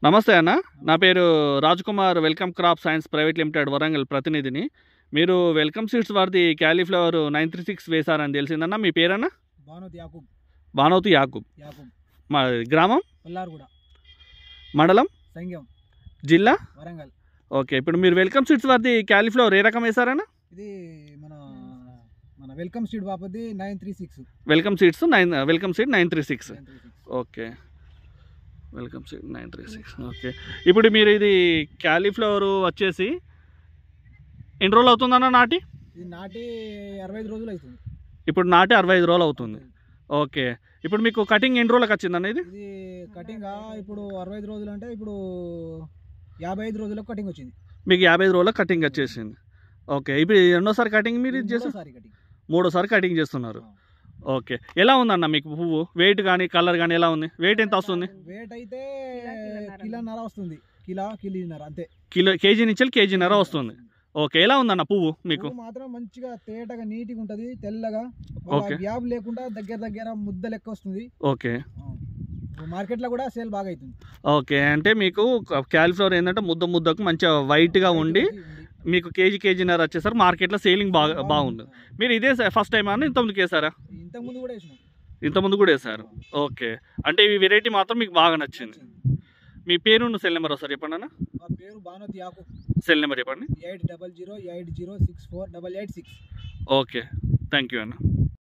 నమస్తే అన్న. నా పేరు Rajkumar, Welcome Crop Science private limited Warangal ప్రతినిధిని. మీరు వెల్కమ్ సీడ్స్ వారిది క్యాలీఫ్లవర్ 936 వేశారని తెలిసిందన్న. మీ పేరన్నా? బానోతి యాకూబ్. మా గ్రామం మండలం సంగం, జిల్లా వరంగల్. ఓకే, ఇప్పుడు మీరు వెల్కమ్ సీడ్స్ వారిది క్యాలీఫ్లవర్ ఏ రకం వేశారన్న? ఇది మన మన వెల్కమ్ సీడ్ బాపది 936. Welcome Seed 936. Okay, Welcome Seed 936. Okay, ఇప్పుడు మీరు ఇది క్యాలీఫ్లవర్ వచ్చేసి ఎన్ని రోజులు అవుతుందన్న నాటి? ఇది నాటి 65 రోజులు అవుతుంది. ఇప్పుడు నాటి 65 రోజులు అవుతుంది. ఓకే, ఇప్పుడు మీకు కటింగ్ ఎన్ని రోజులకు వచ్చిందన్న? ఇది కటింగ్ ఇప్పుడు 65 రోజులు అంటే ఇప్పుడు 55 రోజులకు కటింగ్ వచ్చింది. మీకు 55 రోజులకు కటింగ్ వచ్చేసింది. ఓకే, ఇప్పుడు ఎన్నోసారి కటింగ్ మీరు ఇది చేస్తారు? మూడోసారి కటింగ్ చేస్తున్నారు. ఓకే, ఎలా ఉందన్న మీకు పువ్వు? వెయిట్ కానీ కలర్ కానీ ఎలా ఉంది? వెయిట్ ఎంత వస్తుంది? వెయిట్ అయితే కిలోన్నర వస్తుంది. కిలోన్నర అంతే. కేజీ నుంచి కేజీన్నర వస్తుంది. ఓకే, ఎలా ఉందన్న పువ్వు మీకు? మాత్రం మంచిగా తేటగా నీట్గా ఉంటుంది, తెల్లగా, వ్యాబ్ లేకుండా దగ్గర ముద్ద లెక్క వస్తుంది. ఓకే, మార్కెట్లో కూడా సేల్ బాగా అవుతుంది. ఓకే, అంటే మీకు క్యాలీఫ్లవర్ ఏంటంటే ముద్దకు మంచిగా వైట్గా ఉండి మీకు కేజీన్నర వచ్చేసరికి మార్కెట్లో సేలింగ్ బాగుంది. మీరు ఇదే ఫస్ట్ టైం అని ఇంతకుముందుకు వేసారా? ఇంతకుముందు కూడా వేసారు. ఓకే, అంటే ఈ వెరైటీ మాత్రం మీకు బాగా నచ్చింది. మీ పేరు సెల్ నెంబర్ ఒకసారి చెప్పండి అన్న. నా పేరు బానోతి యాకూబ్. సెల్ నెంబర్ చెప్పండి. 8008064886. ఓకే, థ్యాంక్ యూ అన్న.